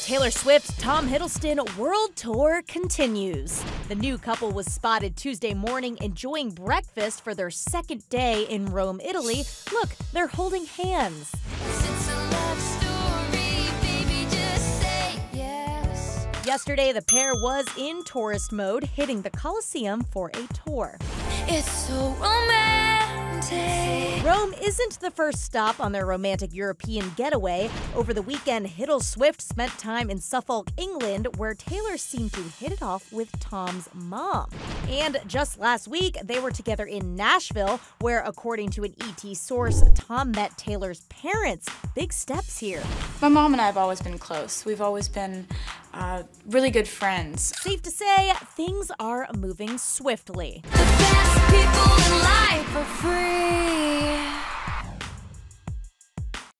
Taylor Swift, Tom Hiddleston world tour continues. The new couple was spotted Tuesday morning enjoying breakfast for their second day in Rome, Italy. Look, they're holding hands. Yesterday, the pair was in tourist mode, hitting the Colosseum for a tour. It's so romantic. Rome isn't the first stop on their romantic European getaway. Over the weekend, Swift spent time in Suffolk, England, where Taylor seemed to hit it off with Tom's mom. And just last week, they were together in Nashville, where, according to an ET source, Tom met Taylor's parents. Big steps here. My mom and I have always been close. We've always been really good friends. Safe to say, things are moving swiftly. The best people in life are free.